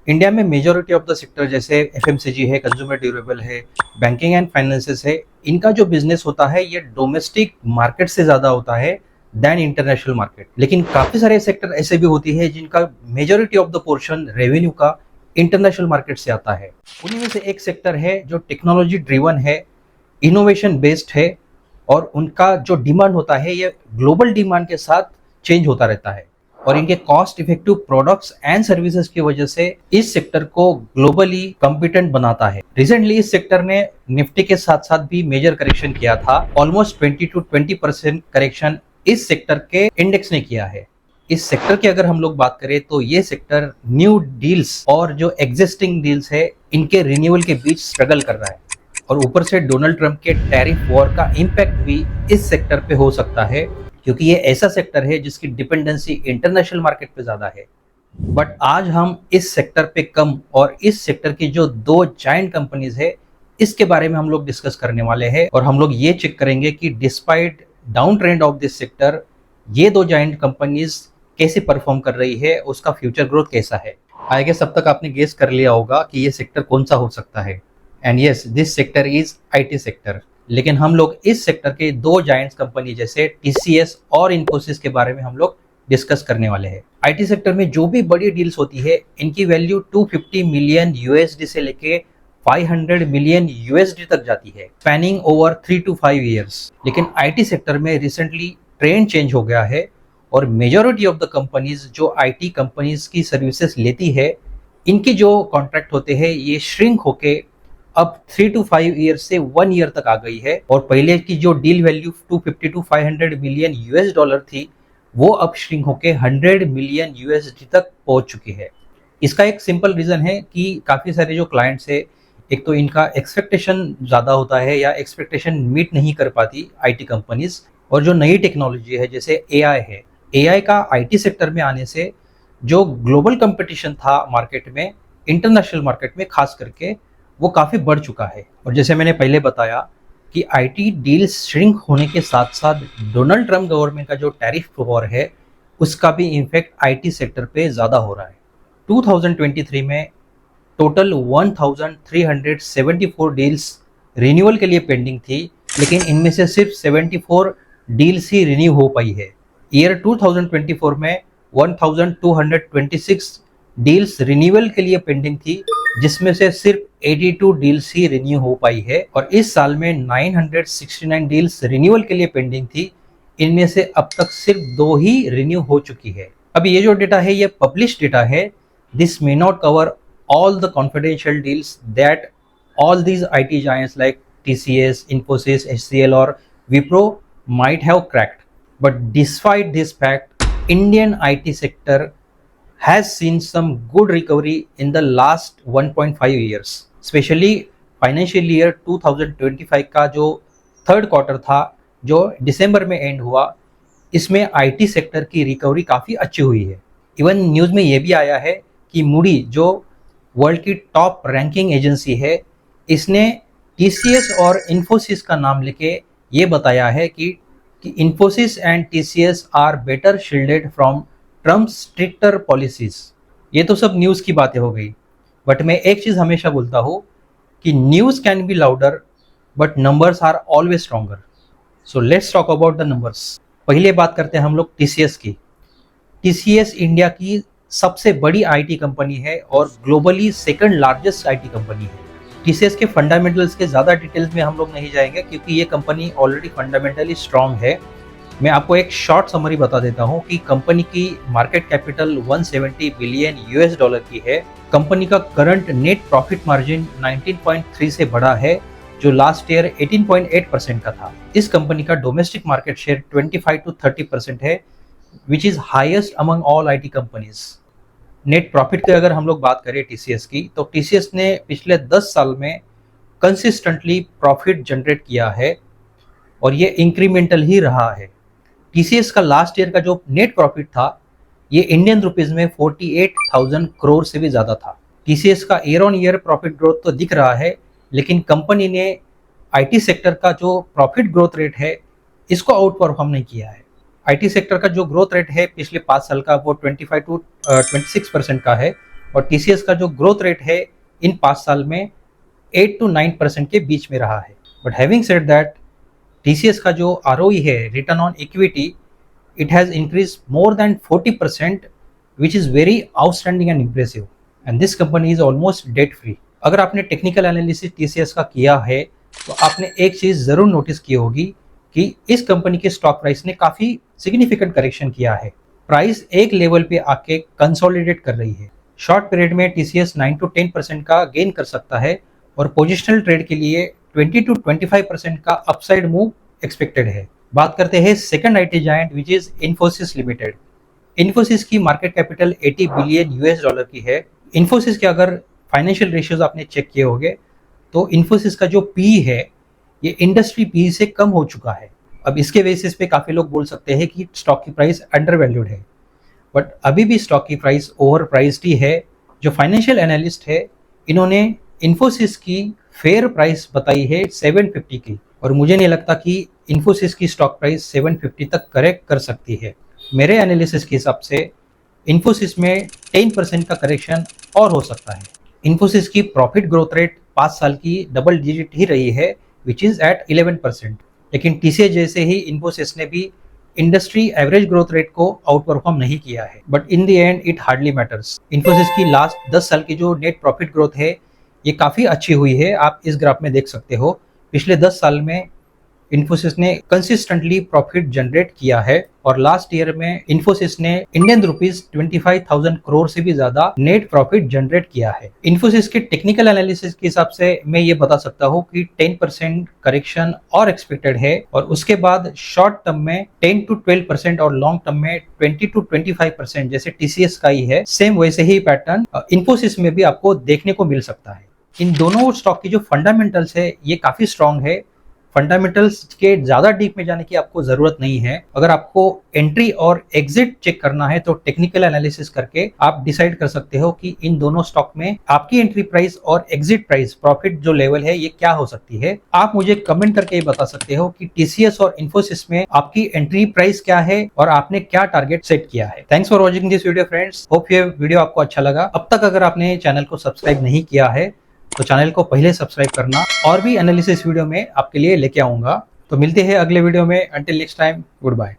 India में majority of the sector जैसे FMCG है, कंज्यूमर ड्यूरेबल है, बैंकिंग एंड फाइनेंसेस है, इनका जो बिजनेस होता है ये डोमेस्टिक मार्केट से ज़्यादा होता है देन इंटरनेशनल मार्केट। लेकिन काफ़ी सारे सेक्टर ऐसे भी होती है जिनका majority of the portion revenue का इंटरनेशनल मार्केट से आता है। उन्हीं में से एक सेक्टर है जो टेक्नोलॉजी ड्रिवन है, इनोवेशन बेस्ड है, और उनका जो डिमांड होता है ये ग्लोबल डिमांड के साथ चेंज होता रहता है, और इनके cost effective products and services की वजह से इस सेक्टर को ग्लोबली कॉम्पिटेंट बनाता है। रिसेंटली इस सेक्टर ने निफ्टी के साथ साथ भी मेजर करेक्शन किया था। ऑलमोस्ट 20 to 20% करेक्शन इस सेक्टर के इंडेक्स ने किया है। इस सेक्टर की अगर हम लोग बात करें तो ये सेक्टर न्यू डील्स और जो एग्जिस्टिंग डील्स है इनके रिन्यूअल के बीच स्ट्रगल कर रहा है, और ऊपर से डोनाल्ड ट्रंप के टैरिफ वॉर का इम्पैक्ट भी इस सेक्टर पे हो सकता है, क्योंकि ये ऐसा सेक्टर है जिसकी डिपेंडेंसी इंटरनेशनल मार्केट पे ज़्यादा है। बट आज हम इस सेक्टर पे कम और इस सेक्टर की जो दो जायंट कंपनीज है इसके बारे में हम लोग डिस्कस करने वाले हैं, और हम लोग ये चेक करेंगे कि despite down trend of this sector ये दो जायंट कंपनीज कैसे परफॉर्म कर रही है, उसका फ्यूचर ग्रोथ कैसा है। आई गेस अब तक आपने गेस कर लिया होगा कि ये सेक्टर कौन सा हो सकता है, and yes this sector is IT sector. लेकिन हम लोग इस सेक्टर के दो जायंट्स कंपनी जैसे टीसीएस और इन्फोसिस के बारे में हम लोग डिस्कस करने वाले हैं। आईटी सेक्टर में जो भी बड़ी डील्स होती है इनकी वैल्यू 250 मिलियन यूएसडी से लेके 500 मिलियन यूएसडी तक जाती है, स्पैनिंग ओवर 3 to 5 ईयर्स। लेकिन आईटी सेक्टर में रिसेंटली ट्रेंड चेंज हो गया है, और मेजॉरिटी ऑफ द कंपनीज जो आईटी कंपनीज की सर्विसेज लेती है इनकी जो कॉन्ट्रैक्ट होते हैं ये श्रिंक होके अब 3 to 5 ईयर से 1 ईयर तक आ गई है, और पहले की जो deal value 250 to 500 million US dollar थी वो अब श्रिंक होके 100 मिलियन यूएसडी तक पहुंच चुकी है। इसका एक सिंपल रीजन है कि काफ़ी सारे जो क्लाइंट्स है, एक तो इनका एक्सपेक्टेशन ज़्यादा होता है या एक्सपेक्टेशन मीट नहीं कर पाती आईटी कंपनीज, और जो नई टेक्नोलॉजी है जैसे एआई है, एआई का आईटी सेक्टर में आने से जो ग्लोबल कंपटीशन था मार्केट में, इंटरनेशनल मार्केट में खास करके, वो काफ़ी बढ़ चुका है। और जैसे मैंने पहले बताया कि आईटी डील्स श्रिंक होने के साथ साथ डोनाल्ड ट्रंप गवर्नमेंट का जो टैरिफ वॉर है उसका भी इम्पैक्ट आईटी सेक्टर पे ज़्यादा हो रहा है। 2023 में टोटल 1374 डील्स रिन्यूअल के लिए पेंडिंग थी, लेकिन इनमें से सिर्फ 74 डील्स ही रिन्यू हो पाई है। ईयर 2024 में 1226 डील्स रिन्यूअल के लिए पेंडिंग थी, जिसमें से सिर्फ 82 डील्स ही रिन्यू हो पाई है, और इस साल में 969 डील्स रिन्यूअल के लिए पेंडिंग थी, इनमें से अब तक सिर्फ 2 ही रिन्यू हो चुकी है। अब ये जो डेटा है ये पब्लिश डेटा है। This may not cover all the confidential deals that all these IT giants like TCS, Infosys, HCL और Wipro might have cracked. But despite this fact, Indian IT sector has seen some good recovery in the last 1.5 years. Especially financial year 2025 का जो third quarter था जो दिसंबर में and हुआ, इसमें IT sector की recovery काफ़ी अच्छी हुई है। इवन न्यूज़ में ये भी आया है कि मूडी जो वर्ल्ड की टॉप रैंकिंग एजेंसी है, इसने टीसीएस और इन्फोसिस का नाम लेके ये बताया है कि Infosys and TCS are better shielded from Trump stricter policies. ये तो सब न्यूज़ की बातें हो गई, बट मैं एक चीज़ हमेशा बोलता हूँ कि news can be louder but numbers are always stronger. So let's talk about the numbers. पहले बात करते हैं हम लोग टीसीएस की। टीसीएस इंडिया की सबसे बड़ी आईटी कंपनी है और globally second largest IT company है। टीसीएस के फंडामेंटल्स के ज़्यादा डिटेल्स में हम लोग नहीं जाएंगे क्योंकि ये कंपनी ऑलरेडी फंडामेंटली स्ट्रांग है। मैं आपको एक शॉर्ट समरी बता देता हूँ कि कंपनी की market capital 170 billion US dollar की है। कंपनी का करंट नेट प्रॉफिट मार्जिन 19.3 से बढ़ा है, जो लास्ट ईयर 18.8% का था। इस कंपनी का डोमेस्टिक मार्केट शेयर 25 to 30% है, which is highest among all IT companies. Net profit की अगर हम लोग बात करें टीसीएस की, तो टीसीएस ने पिछले 10 साल में कंसिस्टेंटली प्रॉफिट जनरेट किया है, और ये इंक्रीमेंटल ही रहा है। टीसीएस का लास्ट ईयर का जो नेट प्रॉफिट था ये इंडियन रुपीज में 48,000 करोड़ से भी ज़्यादा था। टीसीएस का year on year profit growth तो दिख रहा है, लेकिन कंपनी ने आईटी सेक्टर का जो प्रॉफिट ग्रोथ रेट है इसको आउट परफॉर्म नहीं किया है। आईटी सेक्टर का जो ग्रोथ रेट है पिछले 5 साल का वो 25 to 26% का है, और टीसीएस का जो ग्रोथ रेट है इन 5 साल में 8 to 9% के बीच में रहा है। But having said that, TCS का जो आरओई है, return on equity, it has increased more than 40%, which is very outstanding and impressive, and this company is almost debt free। अगर आपने टेक्निकल एनालिसिस टीसीएस का किया है तो आपने एक चीज जरूर नोटिस की होगी कि इस कंपनी के स्टॉक प्राइस ने काफी सिग्निफिकेंट करेक्शन किया है। प्राइस एक लेवल पे आके कंसोलिडेट कर रही है। शॉर्ट पीरियड में टीसीएस 9 to 10% का गेन कर सकता है और पोजिशनल ट्रेड के लिए 20 to 25% का अपसाइड मूव एक्सपेक्टेड है। बात करते हैं second IT giant which is Infosys limited. Infosys की market capital 80 billion US dollar की है। इन्फोसिस के अगर फाइनेंशियल रेशियोज आपने चेक किए होंगे तो इन्फोसिस का जो पी है ये इंडस्ट्री पी से कम हो चुका है। अब इसके बेसिस पे काफ़ी लोग बोल सकते हैं कि स्टॉक की प्राइस अंडर वैल्यूड है, बट अभी भी स्टॉक की प्राइस ओवर प्राइस्ड ही है। जो फाइनेंशियल एनालिस्ट है इन्होंने इन्फोसिस की फेयर प्राइस बताई है 750 की, और मुझे नहीं लगता कि इन्फोसिस की स्टॉक प्राइस 750 तक करेक्ट कर सकती है। मेरे एनालिसिस के हिसाब से इन्फोसिस में 10% का करेक्शन और हो सकता है। इन्फोसिस की प्रॉफिट ग्रोथ रेट 5 साल की डबल डिजिट ही रही है, विच इज़ एट 11%। लेकिन टीसीएस जैसे ही इन्फोसिस ने भी इंडस्ट्री एवरेज ग्रोथ रेट को आउट परफॉर्म नहीं किया है, but in the end it hardly matters. Infosys की लास्ट 10 साल की जो नेट प्रॉफिट ग्रोथ है ये काफ़ी अच्छी हुई है। आप इस ग्राफ में देख सकते हो पिछले 10 साल में इन्फोसिस ने कंसिस्टेंटली प्रॉफिट जनरेट किया है, और लास्ट ईयर में इन्फोसिस ने इंडियन रुपीज 25,000 करोड़ से भी ज्यादा नेट प्रॉफिट जनरेट किया है। इन्फोसिस के टेक्निकल एनालिसिस के हिसाब से मैं ये बता सकता हूँ कि 10% करेक्शन और एक्सपेक्टेड है, और उसके बाद शॉर्ट टर्म में 10 to 12% और लॉन्ग टर्म में 20 to 25%, जैसे टीसीएस का ही है सेम वैसे ही पैटर्न इन्फोसिस में भी आपको देखने को मिल सकता है। इन दोनों स्टॉक की जो फंडामेंटल्स है ये काफी स्ट्रांग है। फंडामेंटल्स के ज़्यादा डीप में जाने की आपको ज़रूरत नहीं है। अगर आपको एंट्री और एग्जिट चेक करना है तो टेक्निकल एनालिसिस करके आप डिसाइड कर सकते हो कि इन दोनों स्टॉक में आपकी एंट्री प्राइस और एग्जिट प्राइस, प्रॉफिट जो लेवल है ये क्या हो सकती है। आप मुझे कमेंट करके बता सकते हो कि टीसीएस और इन्फोसिस में आपकी एंट्री प्राइस क्या है और आपने क्या टारगेट सेट किया है। Thanks for watching this video friends. Hope ये वीडियो आपको अच्छा लगा। अब तक अगर आपने चैनल को सब्सक्राइब नहीं किया है तो चैनल को पहले सब्सक्राइब करना, और भी एनालिसिस वीडियो में आपके लिए लेके आऊंगा। तो मिलते हैं अगले वीडियो में। Until next time, good bye.